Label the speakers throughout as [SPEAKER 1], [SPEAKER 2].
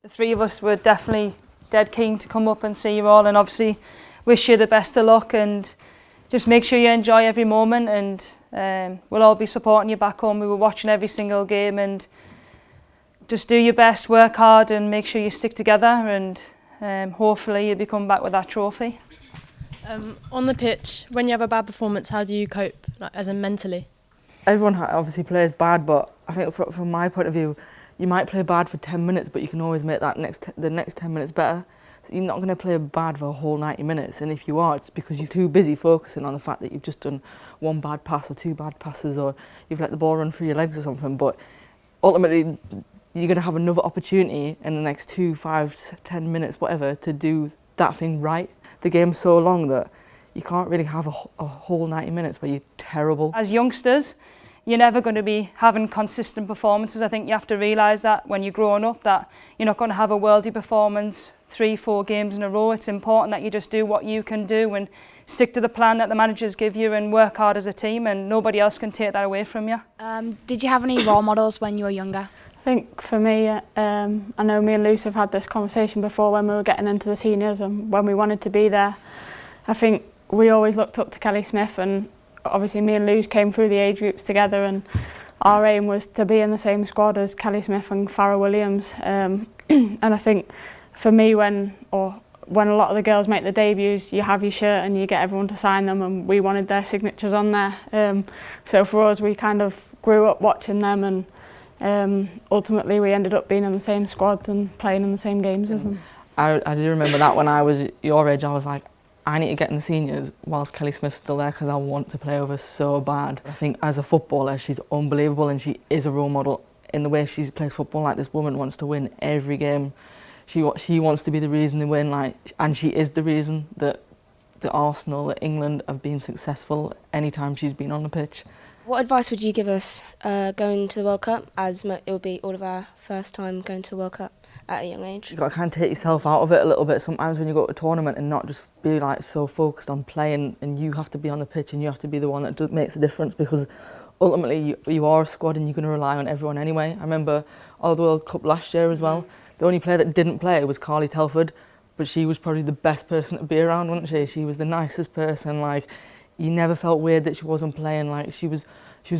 [SPEAKER 1] The three of us were definitely dead keen to come up and see you all, and obviously wish you the best of luck, and just make sure you enjoy every moment, and we'll all be supporting you back home. We were watching every single game, and just do your best, work hard, and make sure you stick together, and hopefully you'll be coming back with that trophy.
[SPEAKER 2] On the pitch, when you have a bad performance, how do you cope, like, as in mentally? Everyone
[SPEAKER 3] obviously plays bad, but I think from my point of view, you might play bad for 10 minutes, but you can always make that the next 10 minutes better. So you're not going to play bad for a whole 90 minutes, and if you are, it's because you're too busy focusing on the fact that you've just done one bad pass or two bad passes, or you've let the ball run through your legs or something. But ultimately, you're going to have another opportunity in the next 2, 5, 10 minutes, whatever, to do that thing right. The game's so long that you can't really have a whole 90 minutes where you're terrible.
[SPEAKER 1] As youngsters, you're never going to be having consistent performances. I think you have to realise that when you're growing up, that you're not going to have a worldie performance 3, 4 games in a row. It's important that you just do what you can do and stick to the plan that the managers give you and work hard as a team, and nobody else can take that away from you.
[SPEAKER 4] Did you have any role models when you were younger?
[SPEAKER 5] I think for me, I know me and Luce have had this conversation before when we were getting into the seniors and when we wanted to be there. I think we always looked up to Kelly Smith, and obviously me and Luce came through the age groups together, and our aim was to be in the same squad as Kelly Smith and Farrah Williams. And I think for me, when a lot of the girls make their debuts, you have your shirt and you get everyone to sign them, and we wanted their signatures on there. So for us, we kind of grew up watching them, and ultimately we ended up being in the same squads and playing in the same games as them.
[SPEAKER 3] I do remember that when I was your age, I was like, I need to get in the seniors whilst Kelly Smith's still there, because I want to play with her so bad. I think as a footballer, she's unbelievable, and she is a role model in the way she plays football. Like, this woman wants to win every game. She wants to be the reason they win, and she is the reason that the Arsenal, that England have been successful anytime she's been on the pitch.
[SPEAKER 6] What advice would you give us going to the World Cup, as it will be all of our first time going to the World Cup at a young age?
[SPEAKER 3] You've got to kind of take yourself out of it a little bit sometimes when you go to a tournament, and not just be like so focused on playing, and you have to be on the pitch and you have to be the one that makes a difference, because ultimately you are a squad and you're going to rely on everyone anyway. I remember all the World Cup last year as well. The only player that didn't play was Carly Telford, but she was probably the best person to be around, wasn't she? She was the nicest person. Like, you never felt weird that she wasn't playing. Like, she was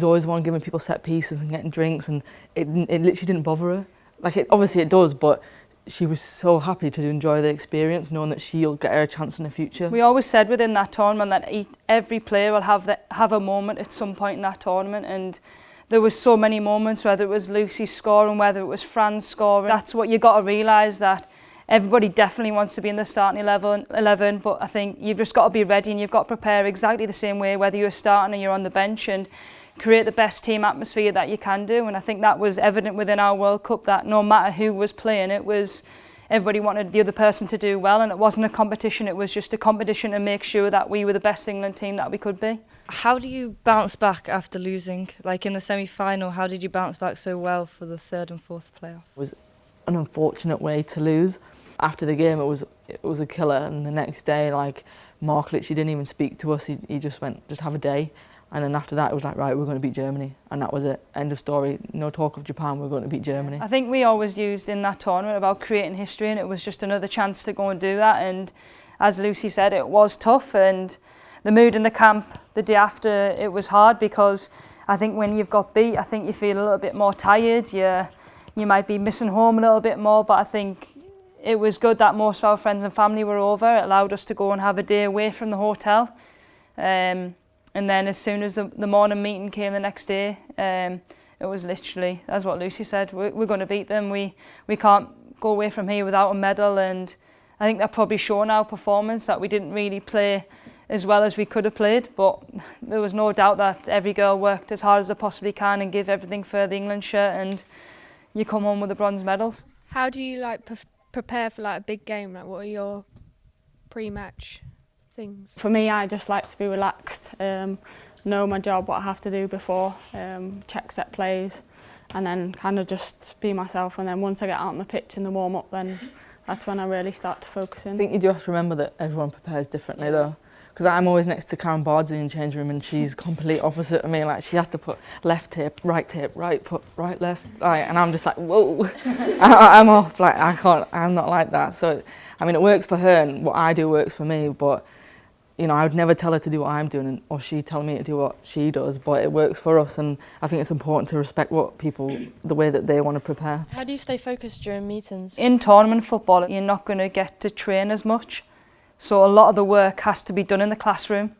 [SPEAKER 3] always the one giving people set pieces and getting drinks, and it literally didn't bother her. Like, obviously it does, but she was so happy to enjoy the experience, knowing that she'll get her a chance in the future.
[SPEAKER 1] We always said within that tournament that every player will have a moment at some point in that tournament, and there was so many moments, whether it was Lucy scoring, whether it was Fran scoring. That's what you got to realise, that everybody definitely wants to be in the starting 11, but I think you've just got to be ready, and you've got to prepare exactly the same way, whether you're starting or you're on the bench, and create the best team atmosphere that you can do. And I think that was evident within our World Cup, that no matter who was playing, it was everybody wanted the other person to do well, and it wasn't a competition, it was just a competition to make sure that we were the best England team that we could be.
[SPEAKER 2] How do you bounce back after losing? Like, in the semi-final, how did you bounce back so well for the 3rd and 4th playoff?
[SPEAKER 3] It was an unfortunate way to lose. After the game, it was a killer, and the next day, like, Mark literally didn't even speak to us. He just went, just have a day. And then after that, it was like, right, we're going to beat Germany. And that was it. End of story. No talk of Japan, we're going to beat Germany.
[SPEAKER 1] I think we always used in that tournament about creating history, and it was just another chance to go and do that. And as Lucy said, it was tough, and the mood in the camp the day after, it was hard, because I think when you've got beat, I think you feel a little bit more tired. You might be missing home a little bit more, but I think it was good that most of our friends and family were over. It allowed us to go and have a day away from the hotel. And then as soon as the morning meeting came the next day, it was literally, as what Lucy said, we're going to beat them. We can't go away from here without a medal. And I think that probably shown our performance, that we didn't really play as well as we could have played. But there was no doubt that every girl worked as hard as they possibly can and give everything for the England shirt, and you come home with the bronze medals.
[SPEAKER 4] How do you prepare for a big game? What are your pre-match things?
[SPEAKER 5] For me, I just like to be relaxed, know my job, what I have to do before, check set plays, and then kind of just be myself. And then once I get out on the pitch in the warm-up, then that's when I really start to focus in.
[SPEAKER 3] I think you do have to remember that everyone prepares differently though, because I'm always next to Karen Bardsley in the change room, and she's complete opposite of me. Like, she has to put left hip, right foot, right, left, like, and I'm just like, whoa, I'm off. Like, I can't, I'm not like that. So, I mean, it works for her, and what I do works for me, but, you know, I would never tell her to do what I'm doing, or she tell me to do what she does, but it works for us, and I think it's important to respect what people, the way that they want to prepare.
[SPEAKER 2] How do you stay focused during meetings?
[SPEAKER 1] In tournament football, you're not going to get to train as much. So a lot of the work has to be done in the classroom.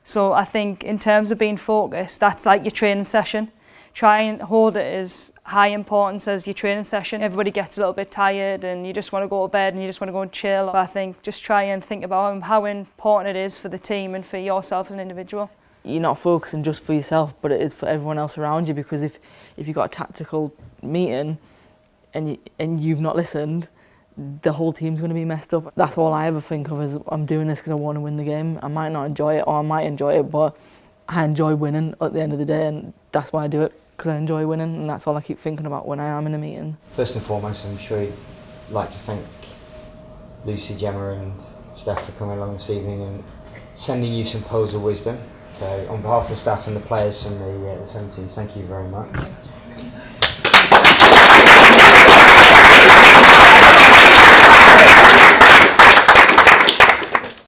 [SPEAKER 1] So I think in terms of being focused, that's like your training session. Try and hold it as high importance as your training session. Everybody gets a little bit tired and you just want to go to bed and you just want to go and chill. But I think just try and think about how important it is for the team and for yourself as an individual.
[SPEAKER 3] You're not focusing just for yourself, but it is for everyone else around you, because if you've got a tactical meeting and you've not listened, the whole team's going to be messed up. That's all I ever think of, is I'm doing this because I want to win the game. I might not enjoy it, or I might enjoy it, but I enjoy winning at the end of the day, and that's why I do it, because I enjoy winning, and that's all I keep thinking about when I am in a meeting.
[SPEAKER 7] First and foremost, I'm sure you'd like to thank Lucy, Gemma and Steph for coming along this evening and sending you some pearls of wisdom. So on behalf of the staff and the players from the 17s, thank you very much.